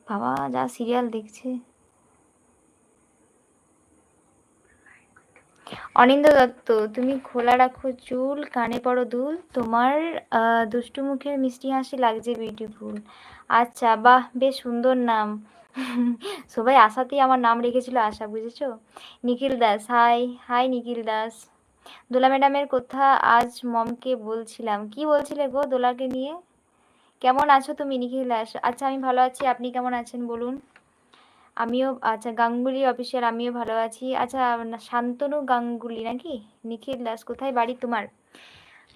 বাবা যা সিরিয়াল দেখছে। অনিন্দ দত্ত, তুমি খোলা রাখো চুল, কানে পড়ো দুল, তোমার দুষ্টু মুখের মিষ্টি হাসি লাগছে বিউটিফুল। আচ্ছা, বাহ, বেশ সুন্দর নাম। সবাই আশাতেই আমার নাম রেখেছিল, আশা, বুঝেছো? নিখিল দাস, হাই হাই নিখিল দাস। দোলা ম্যাডামের কথা আজ মমকে বলছিলাম। কি বলছিলে গো দোলাকে নিয়ে? কেমন আছো তুমি নিখিল দাস? আচ্ছা, আমি ভালো আছি, আপনি কেমন আছেন বলুন? আমিও, আচ্ছা, গাঙ্গুলি অফিসিয়াল, আমিও ভালো আছি। আচ্ছা, শান্তনু গাঙ্গুলি নাকি? নিখিল দাস, কোথায় বাড়ি তোমার?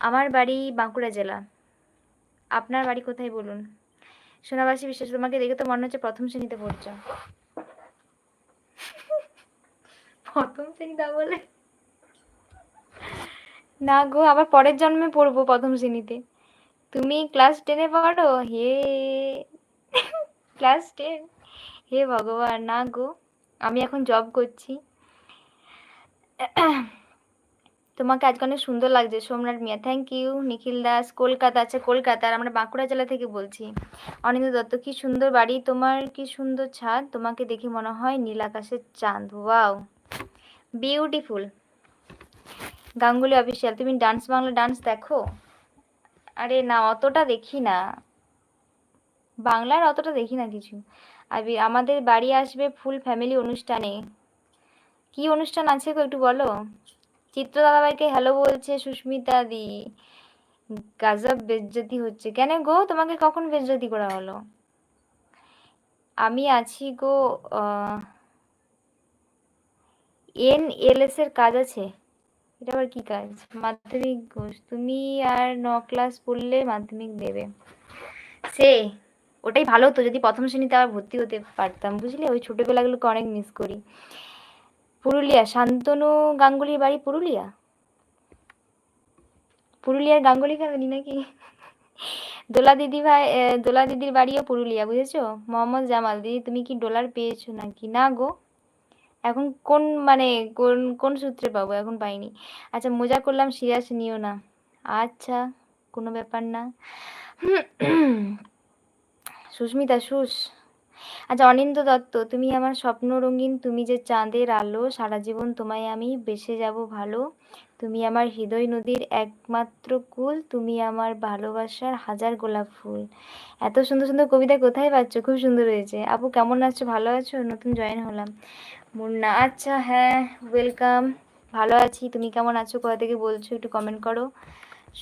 আমার বাড়ি বাঁকুড়া জেলা। আপনার বাড়ি কোথায় বলুন? সোনাবাসী বিশ্বাস, তোমাকে দেখে তো মনে হচ্ছে প্রথম শ্রেণীতে পড়ছো। প্রথম শ্রেণী তা বলে? না গো, আবার পরের জন্মে পড়বো প্রথম শ্রেণীতে। তুমি ক্লাস 10-এ পড়ো? হে, ক্লাস 10? হে ভগবান, না গো, আমি এখন জব করছি। তোমাকে আজকে অনেক সুন্দর লাগছে সোমনাথ মিয়া, থ্যাংক ইউ। নিখিল দাস, কলকাতা, আচ্ছা কলকাতা, আর আমরা বাঁকুড়া জেলা থেকে বলছি। অনিন্দ দত্ত, কি সুন্দর বাড়ি তোমার, কি সুন্দর ছাদ, তোমাকে দেখে মনে হয় নীল আকাশের চাঁদ। Wow, beautiful. গাঙ্গুলি অফিসিয়াল, তুমি ডান্স বাংলা ডান্স দেখো? আরে না, অতটা দেখি না, বাংলার অতটা দেখি না কিছু। আমাদের বাড়ি আসবে ফুল ফ্যামিলি অনুষ্ঠানে। কি অনুষ্ঠান আছে গো, একটু বলো। চিত্র দাদাভাইকে হ্যালো বলছে সুস্মিতা দি। গাজব বেজ্জতি হচ্ছে। কেন গো, তোমাকে কখন বেজ্জতি করা হলো? আমি আছি গো। NLS এর কাজ আছে? এটা আবার কি কাজ? মাধ্যমিক ঘোষ, তুমি আর 9 ক্লাস পড়লে মাধ্যমিক দেবে। সে ওটাই ভালো তো, যদি প্রথম শ্রেণীতে আবার ভর্তি হতে পারতাম, বুঝলে? ওই ছোটবেলাগুলোকে অনেক মিস করি। পুরুলিয়া, শান্তনু গাঙ্গুলির বাড়ি পুরুলিয়া? পুরুলিয়ার গাঙ্গুলি ফ্যামিলি নাকি? দোলা দিদি ভাই, দোলা দিদির বাড়িও পুরুলিয়া, বুঝেছো? মোহাম্মদ জামাল, দিদি তুমি কি ডলার পেয়েছো নাকি? না গো, এখন কোন মানে কোন কোন সূত্রে পাবো, এখন পাইনি। আচ্ছা, মজা করলাম, সিরিয়াস নিও না। আচ্ছা, কোনো ব্যাপার না। সুস্মিতা, আচ্ছা, অনিন্দ দত্ত, তুমি আমার স্বপ্ন রঙিন, তুমি যে চাঁদের আলো, সারা জীবন তোমায় আমি বেসে যাব ভালো, তুমি আমার হৃদয় নদীর একমাত্র কুল, তুমি আমার ভালোবাসার হাজার গোলাপ ফুল। এত সুন্দর সুন্দর কবিতা কোথায় পাচ্ছ? খুব সুন্দর হয়েছে। আপু কেমন আছো, ভালো আছো? নতুন জয়েন হলাম। মুন্না, আচ্ছা, হ্যাঁ, ওয়েলকাম। ভালো আছি, তুমি কেমন আছো, কোথা থেকে বলছো একটু কমেন্ট করো।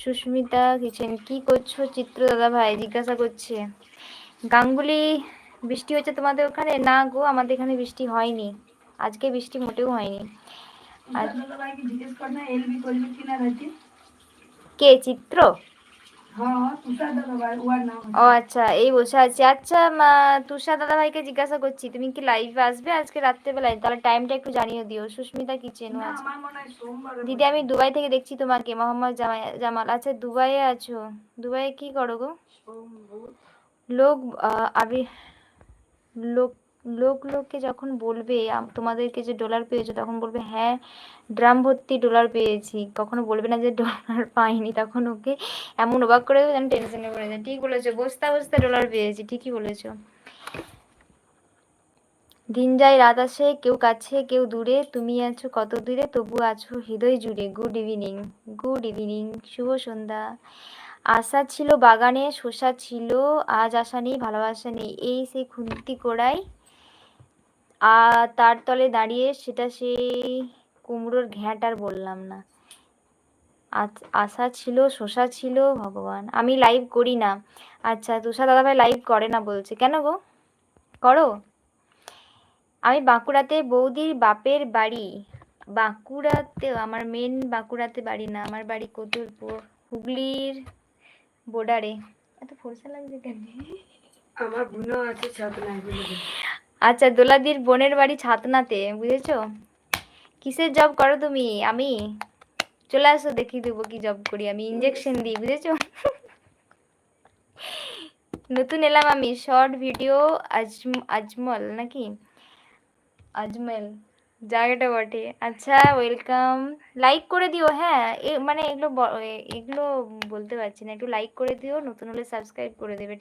সুস্মিতা কিচেন, কি করছো? চিত্র দাদা ভাই জিজ্ঞাসা করছে। গাঙ্গুলি, বৃষ্টি হচ্ছে তোমাদের ওখানে? না গো, আমাদের এখানে বৃষ্টি হয়নি, আজকে বৃষ্টি মোটেও হয়নি। আর কে চিত্র? ও আচ্ছা, এই বসে আছি। আচ্ছা, তুষার দাদা ভাইকে জিজ্ঞাসা করছি, তুমি কি লাইভে আসবে আজকে রাত্রেবেলায়? তাহলে টাইমটা একটু জানিয়ে দিও। সুস্মিতা কিচেন, আছে দিদি, আমি দুবাই থেকে দেখছি তোমাকে। মোহাম্মদ জামাল, আচ্ছা দুবাইয়ে আছো? দুবাইয়ে কি করো গো? লোক আবি লোক লোককে যখন বলবে তোমাদেরকে যে ডলার পেয়েছো, তখন বলবে হ্যাঁ ড্রাম ভর্তি ডলার পেয়েছি, কখনো বলবে না যে ডলার পাইনি। তখন ওকে এমন অবাক করে দেবে যেন টেনশনে পড়ে যায়। ঠিক বলেছো, বস্তা বস্তা ডলার পেয়েছি, ঠিকই বলেছো। দিন যায় রাত আসে, কেউ কাছে কেউ দূরে, তুমি আছো কত দূরে তবু আছো হৃদয় জুড়ে। গুড ইভিনিং, গুড ইভিনিং, শুভ সন্ধ্যা। আশা ছিল বাগানে, শসা ছিল, আজ আশা নেই, ভালোবাসা নেই, এই সেই খুন্তি কোড়াই, তার তলে দাঁড়িয়ে, সেটা সেই কুমড়োর ঘ্যাঁট, আর বললাম না। আশা ছিল, শসা ছিল, ভগবান, আমি লাইভ করি না। আচ্ছা, তুষার দাদাভাই লাইভ করে না বলছে, কেন গো, করো। আমি বাঁকুড়াতে, বৌদির বাপের বাড়ি বাঁকুড়াতে, আমার মেন বাঁকুড়াতে বাড়ি না, আমার বাড়ি কতুলপুর, হুগলির বর্ডারে। এত ফর্সা লাগছে কেন? আমার বোনও আছে ছাতনায়। আচ্ছা, দোলাদির বোনের বাড়ি ছাতনাতে, বুঝেছো? কিসের জব করো তুমি? আমি চলে আসো, দেখিয়ে দেবো কি জব করি আমি, ইঞ্জেকশন দিই, বুঝেছো? নতুন এলাম আমি, শর্ট ভিডিও। আজমল নাকি আজমেল জায়গাটা বটে। আচ্ছা, ওয়েলকাম। লাইক করে দিও, হ্যাঁ, মানে এগুলো এগুলো বলতে পারছি না, একটু লাইক করে দিও, নতুন হলে সাবস্ক্রাইব করে দেবে, ঠিক